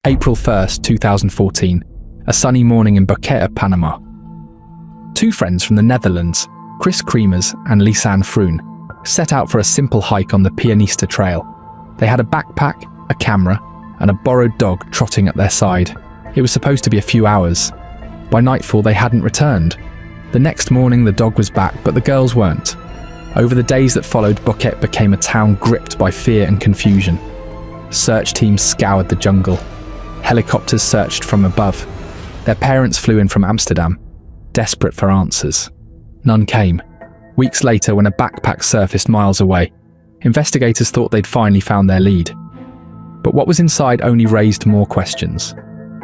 April 1st, 2014, a sunny morning in Boquete, Panama. Two friends from the Netherlands, Kris Kremers and Lisanne Froon, set out for a simple hike on the Pianista Trail. They had a backpack, a camera, and a borrowed dog trotting at their side. It was supposed to be a few hours. By nightfall, they hadn't returned. The next morning, the dog was back, but the girls weren't. Over the days that followed, Boquete became a town gripped by fear and confusion. Search teams scoured the jungle. Helicopters searched from above. Their parents flew in from Amsterdam, desperate for answers. None came. Weeks later, when a backpack surfaced miles away, investigators thought they'd finally found their lead. But what was inside only raised more questions.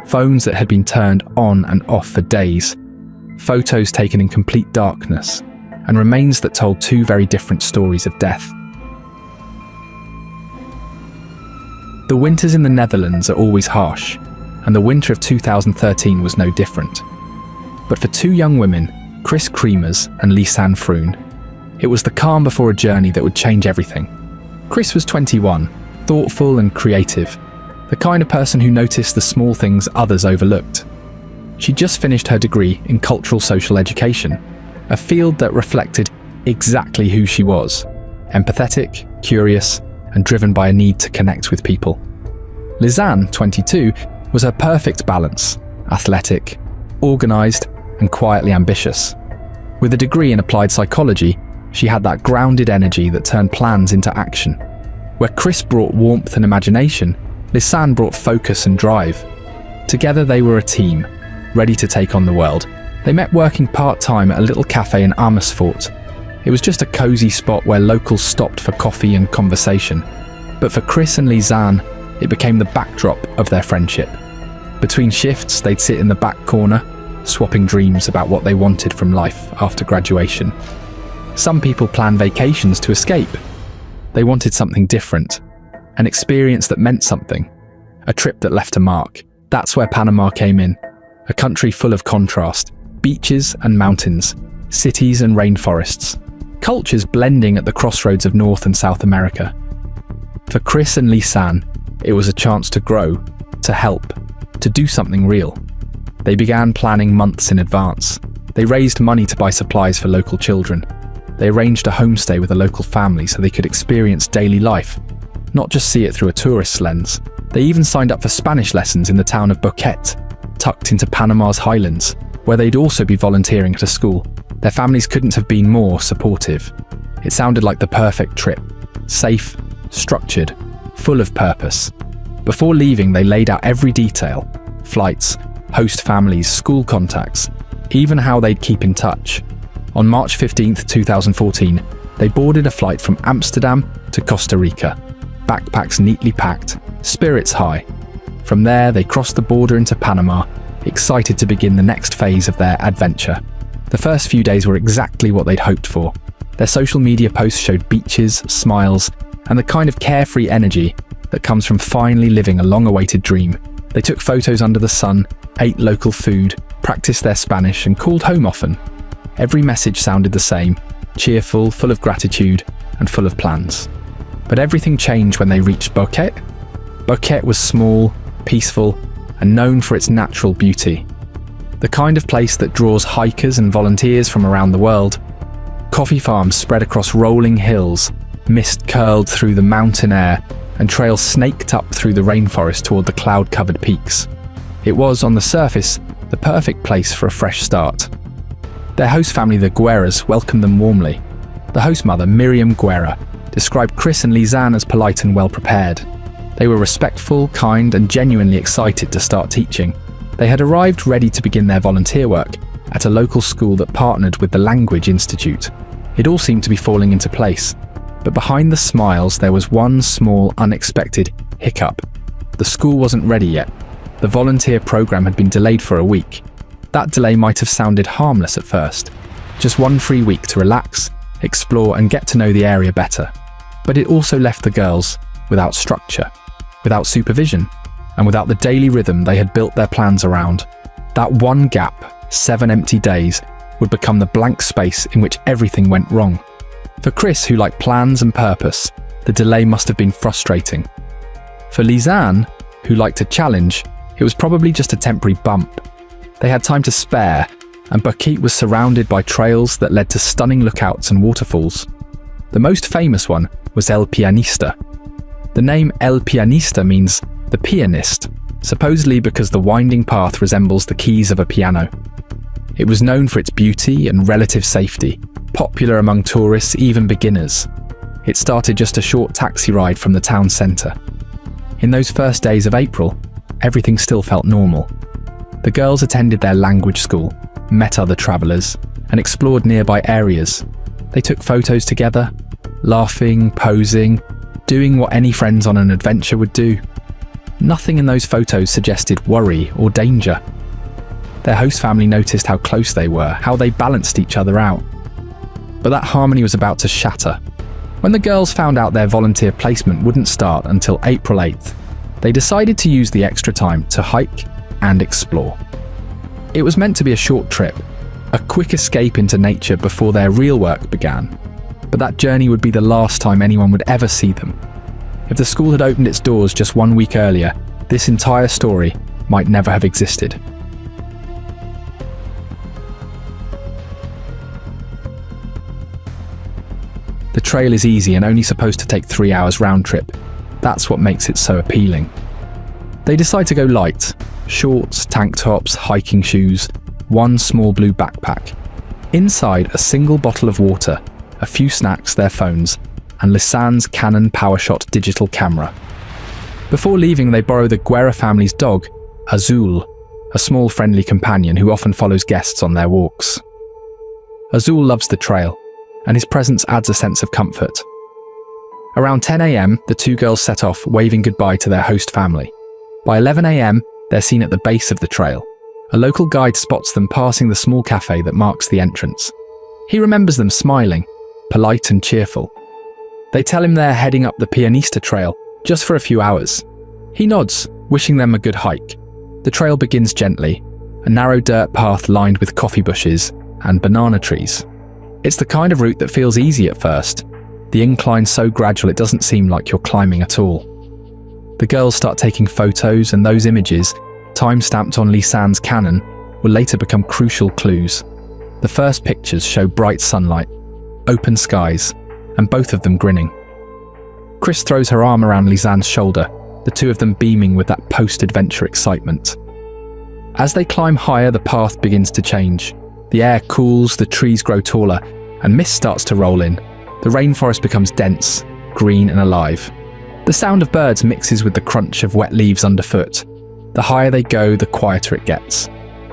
Phones that had been turned on and off for days, photos taken in complete darkness, and remains that told two very different stories of death. The winters in the Netherlands are always harsh, and the winter of 2013 was no different. But for two young women, Kris Kremers and Lisanne Froon, it was the calm before a journey that would change everything. Kris was 21, thoughtful and creative, the kind of person who noticed the small things others overlooked. She just finished her degree in cultural social education, a field that reflected exactly who she was: empathetic, curious, and driven by a need to connect with people. Lisanne, 22, was her perfect balance: athletic, organised, and quietly ambitious. With a degree in applied psychology, she had that grounded energy that turned plans into action. Where Kris brought warmth and imagination, Lisanne brought focus and drive. Together they were a team, ready to take on the world. They met working part-time at a little cafe in Amersfoort. It was just a cosy spot where locals stopped for coffee and conversation. But for Kris and Lisanne, it became the backdrop of their friendship. Between shifts, they'd sit in the back corner, swapping dreams about what they wanted from life after graduation. Some people plan vacations to escape. They wanted something different, an experience that meant something, a trip that left a mark. That's where Panama came in, a country full of contrast, beaches and mountains, cities and rainforests, cultures blending at the crossroads of North and South America. For Kris and Lisanne, it was a chance to grow, to help, to do something real. They began planning months in advance. They raised money to buy supplies for local children. They arranged a homestay with a local family so they could experience daily life, not just see it through a tourist's lens. They even signed up for Spanish lessons in the town of Boquete, tucked into Panama's highlands, where they'd also be volunteering at a school. Their families couldn't have been more supportive. It sounded like the perfect trip, safe, structured, full of purpose. Before leaving, they laid out every detail: flights, host families, school contacts, even how they'd keep in touch. On March 15th, 2014, they boarded a flight from Amsterdam to Costa Rica, backpacks neatly packed, spirits high. From there, they crossed the border into Panama, excited to begin the next phase of their adventure. The first few days were exactly what they'd hoped for. Their social media posts showed beaches, smiles, and the kind of carefree energy that comes from finally living a long-awaited dream. They took photos under the sun, ate local food, practiced their Spanish, and called home often. Every message sounded the same: cheerful, full of gratitude, and full of plans. But everything changed when they reached Boquete. Boquete was small, peaceful, and known for its natural beauty. The kind of place that draws hikers and volunteers from around the world. Coffee farms spread across rolling hills, mist curled through the mountain air, and trails snaked up through the rainforest toward the cloud-covered peaks. It was, on the surface, the perfect place for a fresh start. Their host family, the Guerras, welcomed them warmly. The host mother, Miriam Guerra, described Kris and Lisanne as polite and well-prepared. They were respectful, kind, and genuinely excited to start teaching. They had arrived ready to begin their volunteer work at a local school that partnered with the Language Institute. It all seemed to be falling into place. But behind the smiles, there was one small, unexpected hiccup. The school wasn't ready yet. The volunteer program had been delayed for a week. That delay might have sounded harmless at first. Just one free week to relax, explore, and get to know the area better. But it also left the girls without structure, without supervision, and without the daily rhythm they had built their plans around. That one gap, 7 empty days, would become the blank space in which everything went wrong. For Kris, who liked plans and purpose, the delay must have been frustrating. For Lisanne, who liked a challenge, it was probably just a temporary bump. They had time to spare, and Boquete was surrounded by trails that led to stunning lookouts and waterfalls. The most famous one was El Pianista. The name El Pianista means the pianist, supposedly because the winding path resembles the keys of a piano. It was known for its beauty and relative safety, popular among tourists, even beginners. It started just a short taxi ride from the town centre. In those first days of April, everything still felt normal. The girls attended their language school, met other travellers, and explored nearby areas. They took photos together, laughing, posing, doing what any friends on an adventure would do. Nothing in those photos suggested worry or danger. Their host family noticed how close they were, how they balanced each other out. But that harmony was about to shatter. When the girls found out their volunteer placement wouldn't start until April 8th, they decided to use the extra time to hike and explore. It was meant to be a short trip, a quick escape into nature before their real work began. But that journey would be the last time anyone would ever see them. If the school had opened its doors just 1 week earlier, this entire story might never have existed. The trail is easy and only supposed to take 3 hours round trip. That's what makes it so appealing. They decide to go light: shorts, tank tops, hiking shoes, one small blue backpack. Inside, a single bottle of water, a few snacks, their phones, and Lisanne's Canon PowerShot digital camera. Before leaving, they borrow the Guerra family's dog, Azul, a small friendly companion who often follows guests on their walks. Azul loves the trail, and his presence adds a sense of comfort. Around 10 a.m, the two girls set off, waving goodbye to their host family. By 11 a.m, they're seen at the base of the trail. A local guide spots them passing the small cafe that marks the entrance. He remembers them smiling, polite and cheerful. They tell him they're heading up the Pianista Trail, just for a few hours. He nods, wishing them a good hike. The trail begins gently, a narrow dirt path lined with coffee bushes and banana trees. It's the kind of route that feels easy at first, the incline so gradual it doesn't seem like you're climbing at all. The girls start taking photos, and those images, time-stamped on Lisanne's Canon, will later become crucial clues. The first pictures show bright sunlight, open skies, and both of them grinning. Kris throws her arm around Lisanne's shoulder, the two of them beaming with that post-adventure excitement. As they climb higher, the path begins to change. The air cools, the trees grow taller, and mist starts to roll in. The rainforest becomes dense, green and alive. The sound of birds mixes with the crunch of wet leaves underfoot. The higher they go, the quieter it gets.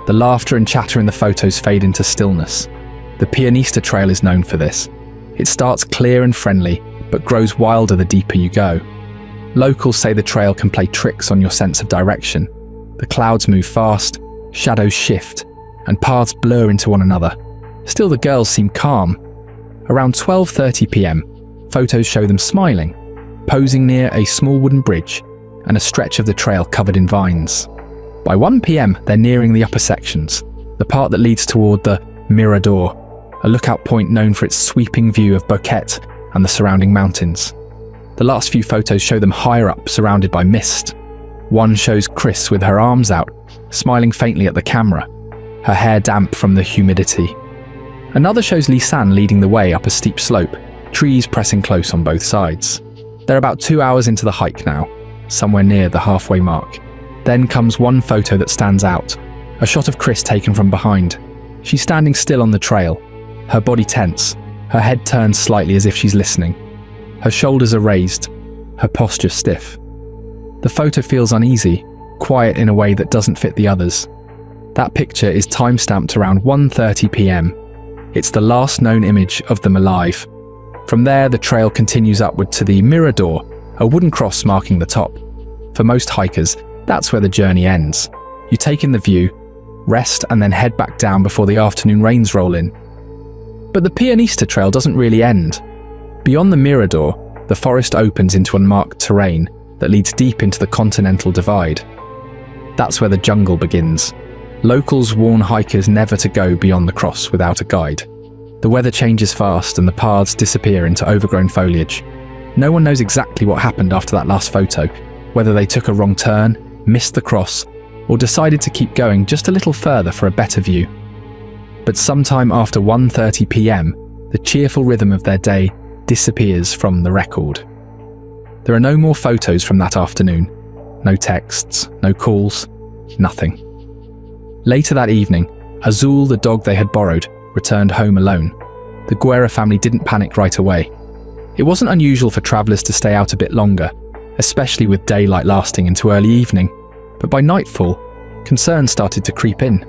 The laughter and chatter in the photos fade into stillness. The Pianista Trail is known for this. It starts clear and friendly, but grows wilder the deeper you go. Locals say the trail can play tricks on your sense of direction. The clouds move fast, shadows shift, and paths blur into one another. Still, the girls seem calm. Around 12:30 p.m, photos show them smiling, posing near a small wooden bridge and a stretch of the trail covered in vines. By 1 p.m, they're nearing the upper sections, the part that leads toward the Mirador, a lookout point known for its sweeping view of Boquete and the surrounding mountains. The last few photos show them higher up, surrounded by mist. One shows Kris with her arms out, smiling faintly at the camera, her hair damp from the humidity. Another shows Lisanne leading the way up a steep slope, trees pressing close on both sides. They're about 2 hours into the hike now, somewhere near the halfway mark. Then comes one photo that stands out, a shot of Kris taken from behind. She's standing still on the trail, her body tense, her head turned slightly as if she's listening. Her shoulders are raised, her posture stiff. The photo feels uneasy, quiet in a way that doesn't fit the others. That picture is time-stamped around 1:30 p.m. It's the last known image of them alive. From there, the trail continues upward to the Mirador, a wooden cross marking the top. For most hikers, that's where the journey ends. You take in the view, rest, and then head back down before the afternoon rains roll in. But the Pianista Trail doesn't really end. Beyond the Mirador, the forest opens into unmarked terrain that leads deep into the Continental Divide. That's where the jungle begins. Locals warn hikers never to go beyond the cross without a guide. The weather changes fast and the paths disappear into overgrown foliage. No one knows exactly what happened after that last photo, whether they took a wrong turn, missed the cross, or decided to keep going just a little further for a better view. But sometime after 1:30 p.m, the cheerful rhythm of their day disappears from the record. There are no more photos from that afternoon. No texts, no calls, nothing. Later that evening, Azul, the dog they had borrowed, returned home alone. The Guerra family didn't panic right away. It wasn't unusual for travellers to stay out a bit longer, especially with daylight lasting into early evening, but by nightfall, concerns started to creep in.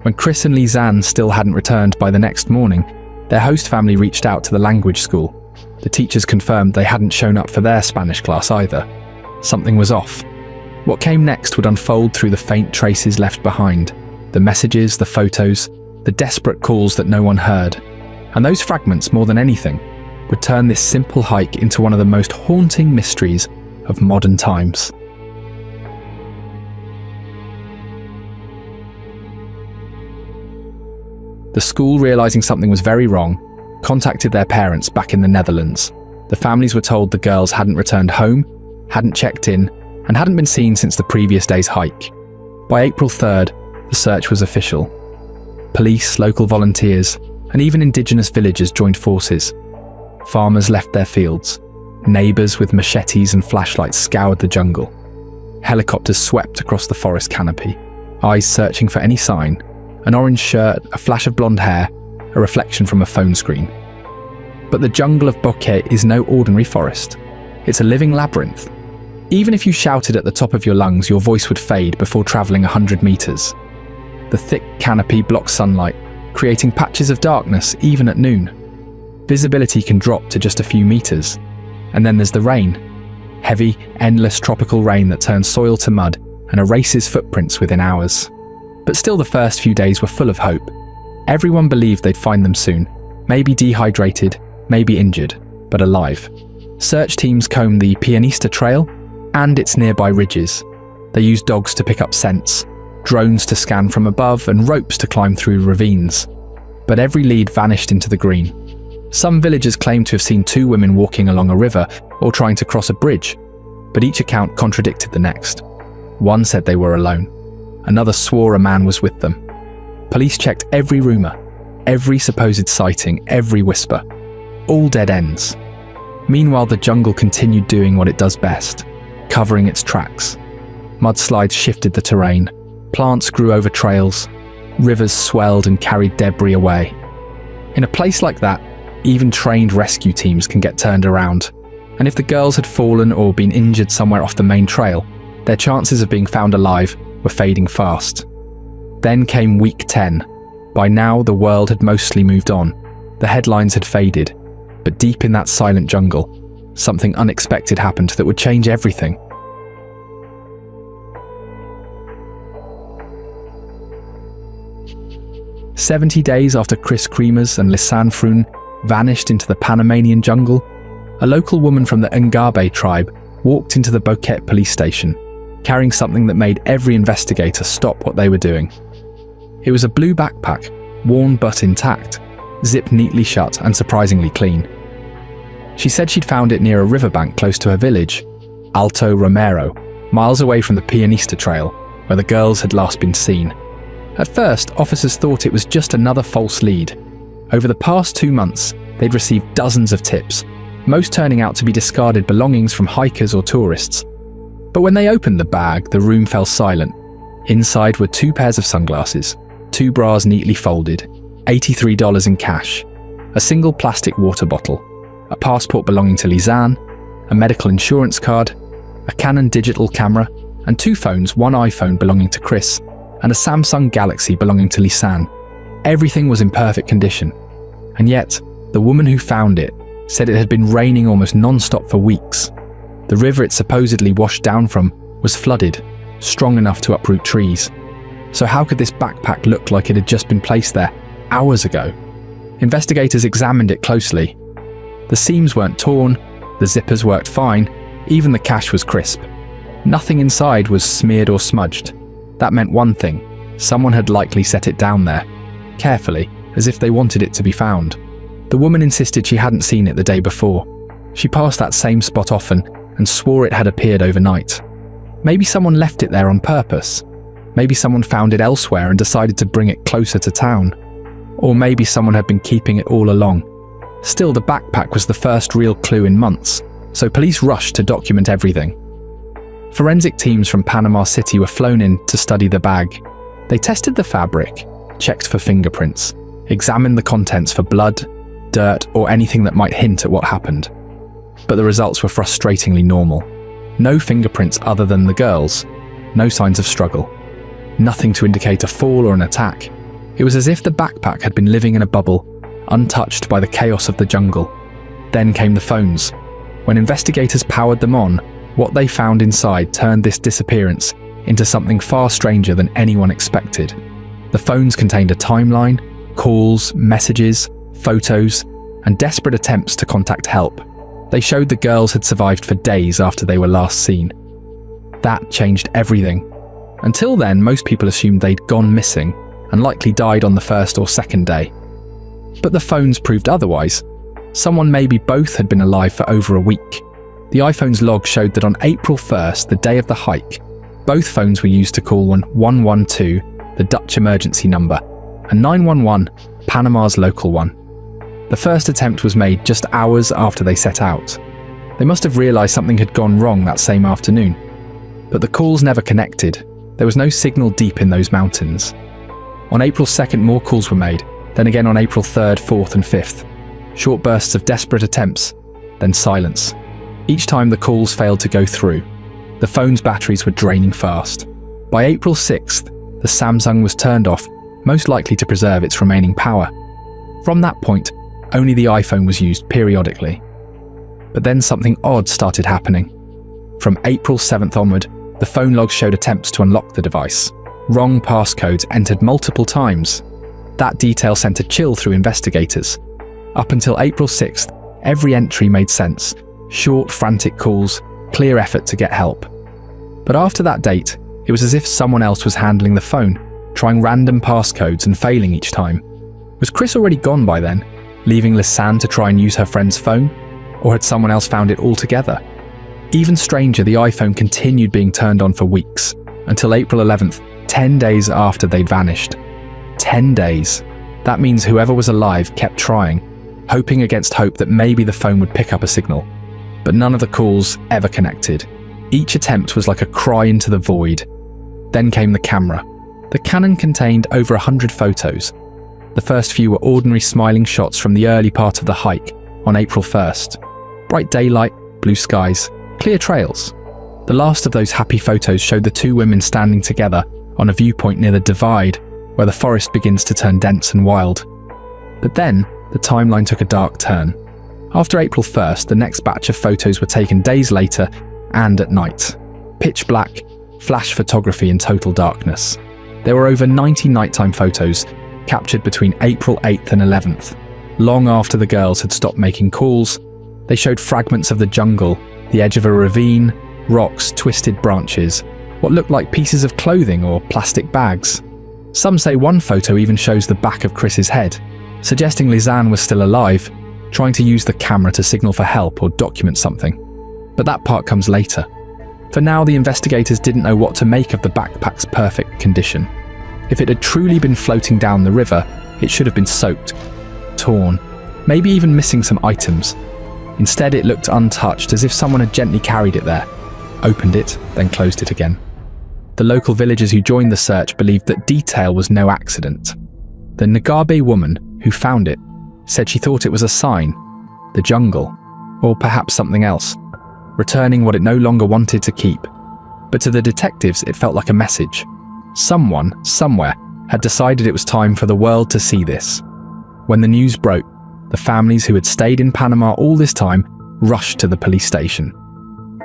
When Kris and Lisanne still hadn't returned by the next morning, their host family reached out to the language school. The teachers confirmed they hadn't shown up for their Spanish class either. Something was off. What came next would unfold through the faint traces left behind, the messages, the photos, the desperate calls that no one heard. And those fragments, more than anything, would turn this simple hike into one of the most haunting mysteries of modern times. The school, realising something was very wrong, contacted their parents back in the Netherlands. The families were told the girls hadn't returned home, hadn't checked in, and hadn't been seen since the previous day's hike. By April 3rd, the search was official. Police, local volunteers, and even indigenous villagers joined forces. Farmers left their fields. Neighbours with machetes and flashlights scoured the jungle. Helicopters swept across the forest canopy, eyes searching for any sign. An orange shirt, a flash of blonde hair, a reflection from a phone screen. But the jungle of Boquete is no ordinary forest. It's a living labyrinth. Even if you shouted at the top of your lungs, your voice would fade before travelling 100 metres. The thick canopy blocks sunlight, creating patches of darkness even at noon. Visibility can drop to just a few metres. And then there's the rain. Heavy, endless tropical rain that turns soil to mud and erases footprints within hours. But still, the first few days were full of hope. Everyone believed they'd find them soon, maybe dehydrated, maybe injured, but alive. Search teams combed the Pianista Trail and its nearby ridges. They used dogs to pick up scents, drones to scan from above, and ropes to climb through ravines. But every lead vanished into the green. Some villagers claimed to have seen 2 women walking along a river or trying to cross a bridge, but each account contradicted the next. One said they were alone. Another swore a man was with them. Police checked every rumour, every supposed sighting, every whisper. All dead ends. Meanwhile, the jungle continued doing what it does best, covering its tracks. Mudslides shifted the terrain. Plants grew over trails. Rivers swelled and carried debris away. In a place like that, even trained rescue teams can get turned around. And if the girls had fallen or been injured somewhere off the main trail, their chances of being found alive were fading fast. Then came week 10. By now, the world had mostly moved on. The headlines had faded. But deep in that silent jungle, something unexpected happened that would change everything. "70 days after Kremers and Lisanne Froon vanished into the Panamanian jungle, a local woman from the Ngabe tribe walked into the Boquete police station, carrying something that made every investigator stop what they were doing. It was a blue backpack, worn but intact, zipped neatly shut and surprisingly clean. She said she'd found it near a riverbank close to her village, Alto Romero, miles away from the Pianista Trail, where the girls had last been seen. At first, officers thought it was just another false lead. Over the past 2 months, they'd received dozens of tips, most turning out to be discarded belongings from hikers or tourists. But when they opened the bag, the room fell silent. Inside were 2 pairs of sunglasses, 2 bras neatly folded, $83 in cash, a single plastic water bottle, a passport belonging to Lisanne, a medical insurance card, a Canon digital camera, and 2 phones, one iPhone belonging to Kris, and a Samsung Galaxy belonging to Lisanne. Everything was in perfect condition. And yet, the woman who found it said it had been raining almost non-stop for weeks. The river it supposedly washed down from was flooded, strong enough to uproot trees. So how could this backpack look like it had just been placed there hours ago? Investigators examined it closely. The seams weren't torn, the zippers worked fine, even the cash was crisp. Nothing inside was smeared or smudged. That meant one thing: someone had likely set it down there, carefully, as if they wanted it to be found. The woman insisted she hadn't seen it the day before. She passed that same spot often and swore it had appeared overnight. Maybe someone left it there on purpose. Maybe someone found it elsewhere and decided to bring it closer to town. Or maybe someone had been keeping it all along. Still, the backpack was the first real clue in months, so police rushed to document everything. Forensic teams from Panama City were flown in to study the bag. They tested the fabric, checked for fingerprints, examined the contents for blood, dirt, or anything that might hint at what happened. But the results were frustratingly normal. No fingerprints other than the girls', no signs of struggle. Nothing to indicate a fall or an attack. It was as if the backpack had been living in a bubble, untouched by the chaos of the jungle. Then came the phones. When investigators powered them on, what they found inside turned this disappearance into something far stranger than anyone expected. The phones contained a timeline, calls, messages, photos, and desperate attempts to contact help. They showed the girls had survived for days after they were last seen. That changed everything. Until then, most people assumed they'd gone missing and likely died on the first or second day. But the phones proved otherwise. Someone, maybe both, had been alive for over a week. The iPhone's log showed that on April 1st, the day of the hike, both phones were used to call 112, the Dutch emergency number, and 911, Panama's local one. The first attempt was made just hours after they set out. They must have realised something had gone wrong that same afternoon. But the calls never connected. There was no signal deep in those mountains. On April 2nd, more calls were made, then again on April 3rd, 4th and 5th. Short bursts of desperate attempts, then silence. Each time the calls failed to go through. The phone's batteries were draining fast. By April 6th, the Samsung was turned off, most likely to preserve its remaining power. From that point, only the iPhone was used periodically. But then something odd started happening. From April 7th onward, the phone logs showed attempts to unlock the device. Wrong passcodes entered multiple times. That detail sent a chill through investigators. Up until April 6th, every entry made sense. Short, frantic calls, clear effort to get help. But after that date, it was as if someone else was handling the phone, trying random passcodes and failing each time. Was Kris already gone by then, leaving Lisanne to try and use her friend's phone? Or had someone else found it altogether? Even stranger, the iPhone continued being turned on for weeks, until April 11th, 10 days after they'd vanished. 10 days. That means whoever was alive kept trying, hoping against hope that maybe the phone would pick up a signal. But none of the calls ever connected. Each attempt was like a cry into the void. Then came the camera. The Canon contained over 100 photos. The first few were ordinary smiling shots from the early part of the hike on April 1st. Bright daylight, blue skies, clear trails. The last of those happy photos showed the two women standing together on a viewpoint near the divide where the forest begins to turn dense and wild. But then, the timeline took a dark turn. After April 1st, the next batch of photos were taken days later and at night. Pitch black, flash photography in total darkness. There were over 90 nighttime photos captured between April 8th and 11th. Long after the girls had stopped making calls, they showed fragments of the jungle, the edge of a ravine, rocks, twisted branches, what looked like pieces of clothing or plastic bags. Some say one photo even shows the back of Kris's head, suggesting Lisanne was still alive, trying to use the camera to signal for help or document something. But that part comes later. For now, the investigators didn't know what to make of the backpack's perfect condition. If it had truly been floating down the river, it should have been soaked, torn, maybe even missing some items. Instead, it looked untouched, as if someone had gently carried it there, opened it, then closed it again. The local villagers who joined the search believed that detail was no accident. The Ngabe woman who found it said she thought it was a sign, the jungle, or perhaps something else, returning what it no longer wanted to keep. But to the detectives, it felt like a message. Someone, somewhere, had decided it was time for the world to see this. When the news broke, the families who had stayed in Panama all this time rushed to the police station.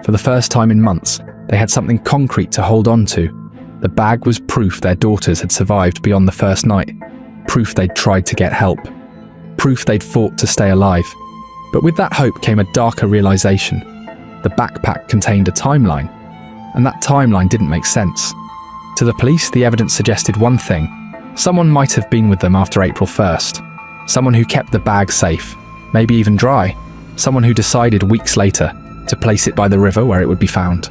For the first time in months, they had something concrete to hold on to. The bag was proof their daughters had survived beyond the first night, proof they'd tried to get help, proof they'd fought to stay alive. But with that hope came a darker realization. The backpack contained a timeline, and that timeline didn't make sense. To the police, the evidence suggested one thing. Someone might have been with them after April 1st. Someone who kept the bag safe, maybe even dry. Someone who decided weeks later to place it by the river where it would be found.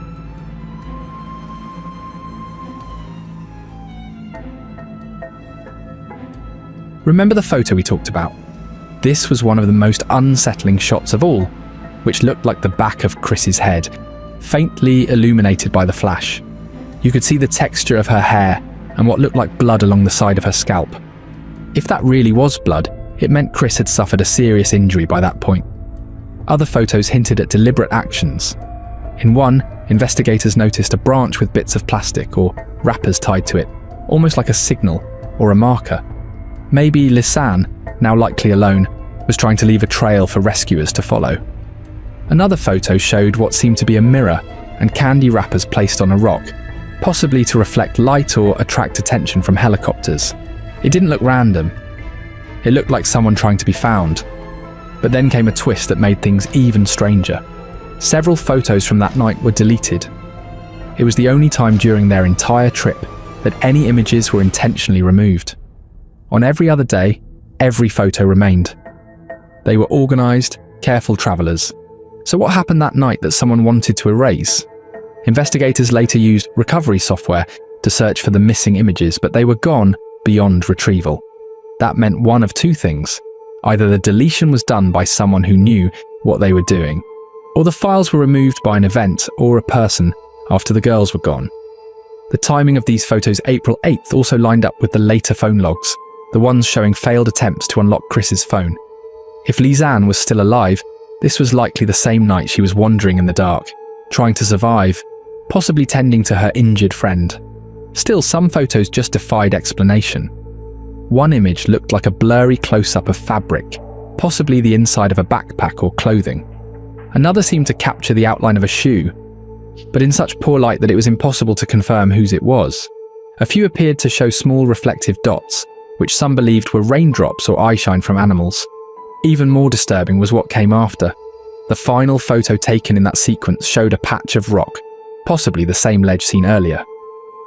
Remember the photo we talked about? This was one of the most unsettling shots of all, which looked like the back of Kris's head, faintly illuminated by the flash. You could see the texture of her hair and what looked like blood along the side of her scalp. If that really was blood, it meant Kris had suffered a serious injury by that point. Other photos hinted at deliberate actions. In one, investigators noticed a branch with bits of plastic or wrappers tied to it, almost like a signal or a marker. Maybe Lisanne, now likely alone, was trying to leave a trail for rescuers to follow. Another photo showed what seemed to be a mirror and candy wrappers placed on a rock, possibly to reflect light or attract attention from helicopters. It didn't look random. It looked like someone trying to be found. But then came a twist that made things even stranger. Several photos from that night were deleted. It was the only time during their entire trip that any images were intentionally removed. On every other day, every photo remained. They were organised, careful travellers. So what happened that night that someone wanted to erase? Investigators later used recovery software to search for the missing images, but they were gone beyond retrieval. That meant one of two things. Either the deletion was done by someone who knew what they were doing, or the files were removed by an event or a person after the girls were gone. The timing of these photos, April 8th, also lined up with the later phone logs, the ones showing failed attempts to unlock Kris's phone. If Lisanne was still alive, this was likely the same night she was wandering in the dark, trying to survive, possibly tending to her injured friend. Still, some photos just defied explanation. One image looked like a blurry close-up of fabric, possibly the inside of a backpack or clothing. Another seemed to capture the outline of a shoe, but in such poor light that it was impossible to confirm whose it was. A few appeared to show small reflective dots, which some believed were raindrops or eyeshine from animals. Even more disturbing was what came after. The final photo taken in that sequence showed a patch of rock, possibly the same ledge seen earlier.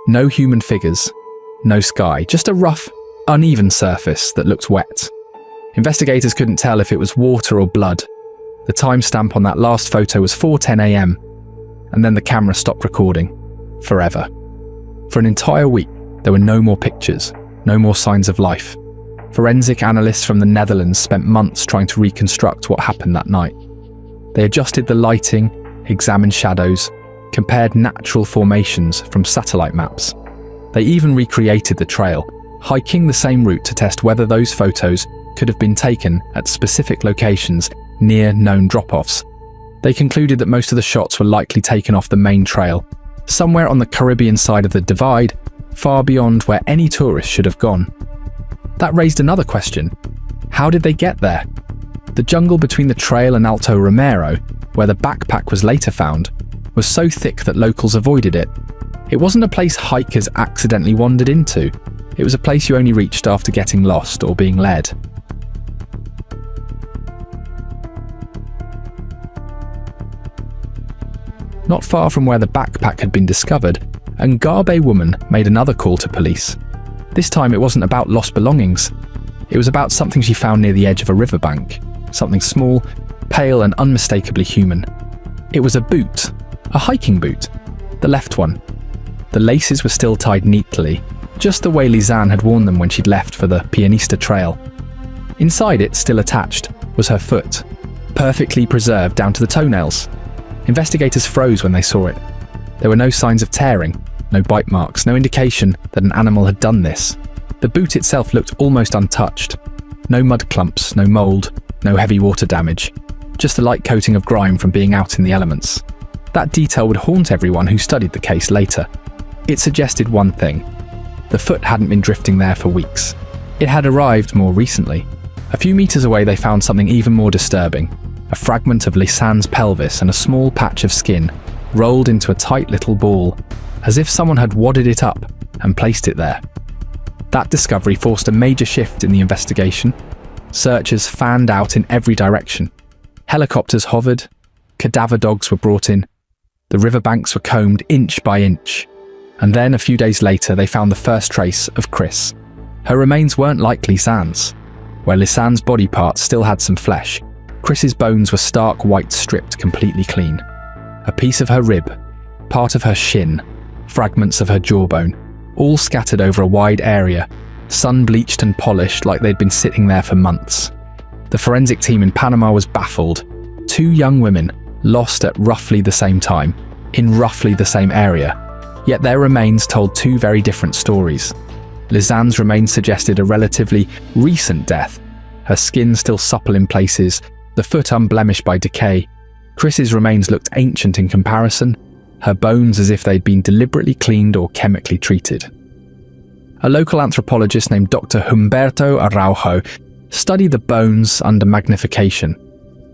No human figures, no sky, just a rough, uneven surface that looked wet. Investigators couldn't tell if it was water or blood. The timestamp on that last photo was 4:10 a.m, and then the camera stopped recording, forever. For an entire week, there were no more pictures, no more signs of life. Forensic analysts from the Netherlands spent months trying to reconstruct what happened that night. They adjusted the lighting, examined shadows, compared natural formations from satellite maps. They even recreated the trail, hiking the same route to test whether those photos could have been taken at specific locations near known drop-offs. They concluded that most of the shots were likely taken off the main trail, somewhere on the Caribbean side of the divide, far beyond where any tourist should have gone. That raised another question. How did they get there? The jungle between the trail and Alto Romero, where the backpack was later found, was so thick that locals avoided it. It wasn't a place hikers accidentally wandered into. It was a place you only reached after getting lost or being led. Not far from where the backpack had been discovered, a Ngabe woman made another call to police. This time it wasn't about lost belongings. It was about something she found near the edge of a riverbank. Something small, pale and unmistakably human. It was a boot. A hiking boot. The left one. The laces were still tied neatly, just the way Lisanne had worn them when she'd left for the Pianista Trail. Inside it, still attached, was her foot, perfectly preserved down to the toenails. Investigators froze when they saw it. There were no signs of tearing, no bite marks, no indication that an animal had done this. The boot itself looked almost untouched. No mud clumps, no mould, no heavy water damage. Just a light coating of grime from being out in the elements. That detail would haunt everyone who studied the case later. It suggested one thing. The foot hadn't been drifting there for weeks. It had arrived more recently. A few meters away they found something even more disturbing. A fragment of Lisanne's pelvis and a small patch of skin, rolled into a tight little ball, as if someone had wadded it up and placed it there. That discovery forced a major shift in the investigation. Searchers fanned out in every direction. Helicopters hovered, cadaver dogs were brought in, the riverbanks were combed inch by inch, and then a few days later they found the first trace of Kris. Her remains weren't like Lisanne's. Where Lisanne's body parts still had some flesh, Kris's bones were stark white, stripped completely clean. A piece of her rib, part of her shin, fragments of her jawbone, all scattered over a wide area, sun-bleached and polished like they'd been sitting there for months. The forensic team in Panama was baffled. 2 young women lost at roughly the same time, in roughly the same area, yet their remains told 2 very different stories. Lisanne's remains suggested a relatively recent death, her skin still supple in places, the foot unblemished by decay. Kris's remains looked ancient in comparison, her bones as if they'd been deliberately cleaned or chemically treated. A local anthropologist named Dr. Humberto Araujo studied the bones under magnification.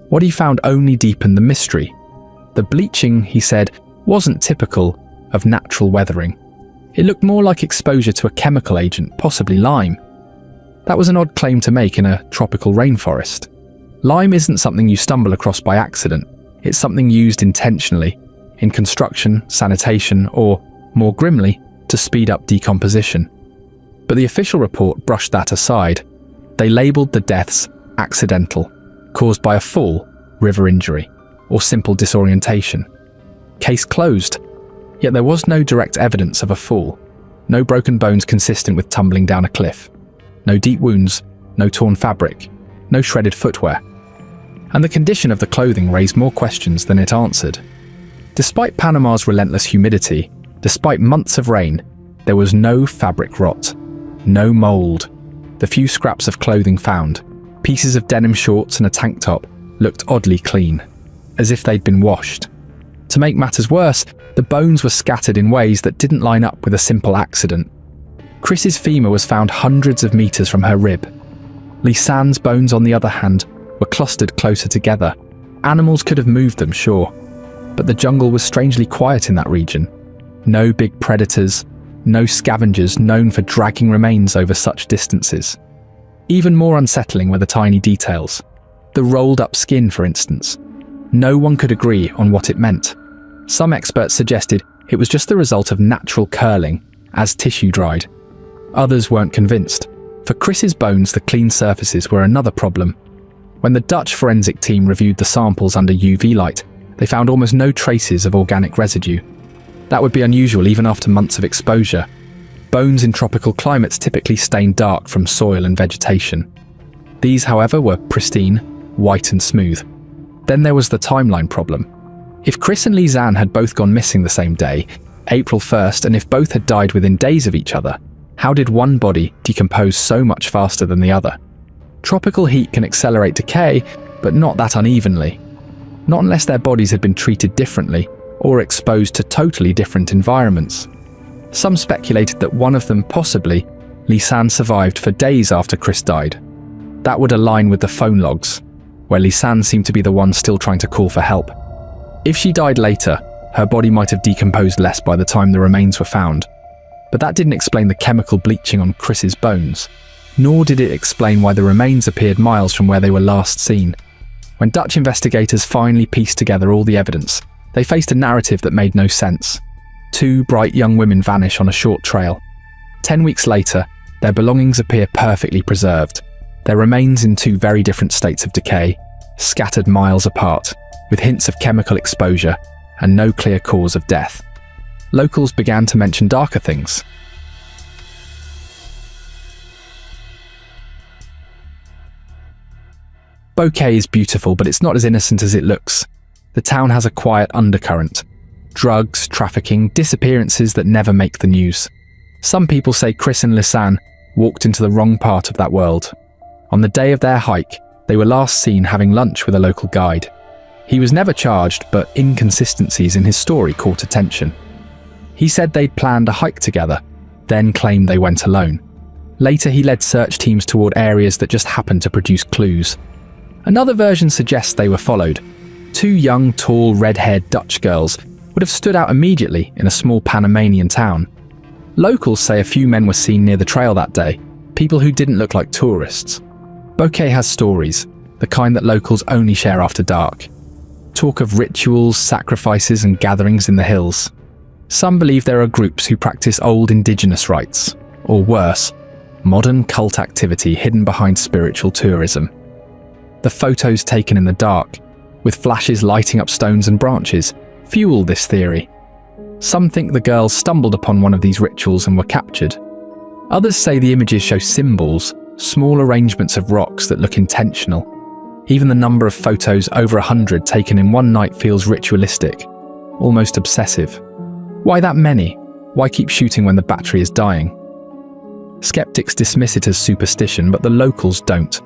What he found only deepened the mystery. The bleaching, he said, wasn't typical of natural weathering. It looked more like exposure to a chemical agent, possibly lime. That was an odd claim to make in a tropical rainforest. Lime isn't something you stumble across by accident. It's something used intentionally, in construction, sanitation, or, more grimly, to speed up decomposition. But the official report brushed that aside. They labelled the deaths accidental, caused by a fall, river injury, or simple disorientation. Case closed. Yet there was no direct evidence of a fall. No broken bones consistent with tumbling down a cliff. No deep wounds, no torn fabric, no shredded footwear. And the condition of the clothing raised more questions than it answered. Despite Panama's relentless humidity, despite months of rain, there was no fabric rot, no mold. The few scraps of clothing found, pieces of denim shorts and a tank top, looked oddly clean, as if they'd been washed. To make matters worse, the bones were scattered in ways that didn't line up with a simple accident. Kris's femur was found hundreds of meters from her rib. Lisanne's bones, on the other hand, were clustered closer together. Animals could have moved them, sure, but the jungle was strangely quiet in that region. No big predators, no scavengers known for dragging remains over such distances. Even more unsettling were the tiny details. The rolled-up skin, for instance. No one could agree on what it meant. Some experts suggested it was just the result of natural curling, as tissue dried. Others weren't convinced. For Kris's bones, the clean surfaces were another problem. When the Dutch forensic team reviewed the samples under UV light, they found almost no traces of organic residue. That would be unusual even after months of exposure. Bones in tropical climates typically stain dark from soil and vegetation. These, however, were pristine, white and smooth. Then there was the timeline problem. If Kris and Lisanne had both gone missing the same day, April 1st, and if both had died within days of each other, how did one body decompose so much faster than the other? Tropical heat can accelerate decay, but not that unevenly. Not unless their bodies had been treated differently or exposed to totally different environments. Some speculated that one of them, possibly, Lisanne, survived for days after Kris died. That would align with the phone logs, where Lisanne seemed to be the one still trying to call for help. If she died later, her body might have decomposed less by the time the remains were found. But that didn't explain the chemical bleaching on Kris's bones, nor did it explain why the remains appeared miles from where they were last seen. When Dutch investigators finally pieced together all the evidence, they faced a narrative that made no sense. 2 bright young women vanish on a short trail. 10 weeks later, their belongings appear perfectly preserved, their remains in 2 very different states of decay, scattered miles apart, with hints of chemical exposure and no clear cause of death. Locals began to mention darker things. Boquete is beautiful, but it's not as innocent as it looks. The town has a quiet undercurrent. Drugs, trafficking, disappearances that never make the news. Some people say Kris and Lisanne walked into the wrong part of that world. On the day of their hike, they were last seen having lunch with a local guide. He was never charged, but inconsistencies in his story caught attention. He said they'd planned a hike together, then claimed they went alone. Later, he led search teams toward areas that just happened to produce clues. Another version suggests they were followed. 2 young, tall, red-haired Dutch girls would have stood out immediately in a small Panamanian town. Locals say a few men were seen near the trail that day, people who didn't look like tourists. Boquete has stories, the kind that locals only share after dark. Talk of rituals, sacrifices and gatherings in the hills. Some believe there are groups who practice old indigenous rites, or worse, modern cult activity hidden behind spiritual tourism. The photos taken in the dark, with flashes lighting up stones and branches, fuel this theory. Some think the girls stumbled upon one of these rituals and were captured. Others say the images show symbols, small arrangements of rocks that look intentional. Even the number of photos, over 100 taken in one night, feels ritualistic, almost obsessive. Why that many? Why keep shooting when the battery is dying? Skeptics dismiss it as superstition, but the locals don't.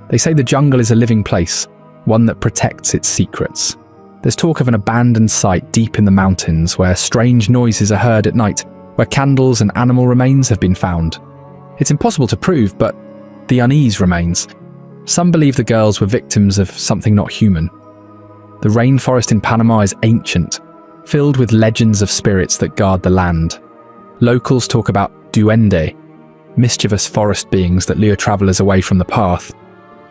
They say the jungle is a living place, one that protects its secrets. There's talk of an abandoned site deep in the mountains where strange noises are heard at night, where candles and animal remains have been found. It's impossible to prove, but the unease remains. Some believe the girls were victims of something not human. The rainforest in Panama is ancient, filled with legends of spirits that guard the land. Locals talk about duende, mischievous forest beings that lure travelers away from the path.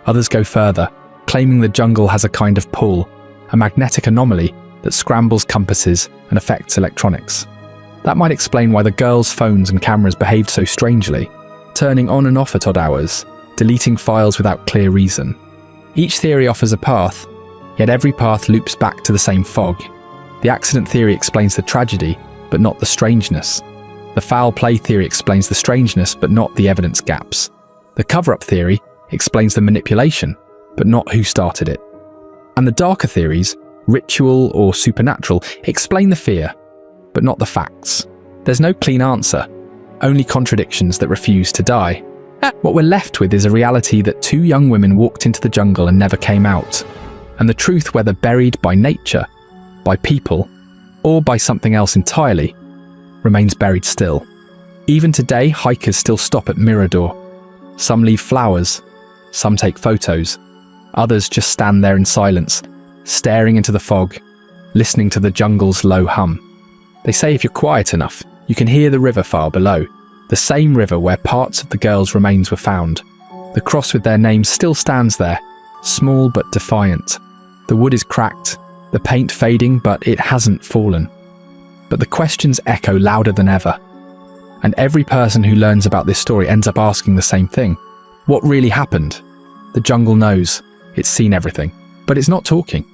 Others go further, claiming the jungle has a kind of pull, a magnetic anomaly that scrambles compasses and affects electronics. That might explain why the girls' phones and cameras behaved so strangely, turning on and off at odd hours, deleting files without clear reason. Each theory offers a path, yet every path loops back to the same fog. The accident theory explains the tragedy, but not the strangeness. The foul play theory explains the strangeness, but not the evidence gaps. The cover-up theory explains the manipulation, but not who started it. And the darker theories, ritual or supernatural, explain the fear, but not the facts. There's no clean answer, only contradictions that refuse to die. What we're left with is a reality that two young women walked into the jungle and never came out. And the truth, whether buried by nature, by people, or by something else entirely, remains buried still. Even today, hikers still stop at Mirador. Some leave flowers, some take photos, others just stand there in silence, staring into the fog, listening to the jungle's low hum. They say if you're quiet enough, you can hear the river far below, the same river where parts of the girls' remains were found. The cross with their names still stands there, small but defiant. The wood is cracked, the paint fading, but it hasn't fallen. But the questions echo louder than ever. And every person who learns about this story ends up asking the same thing. What really happened? The jungle knows. It's seen everything. But it's not talking.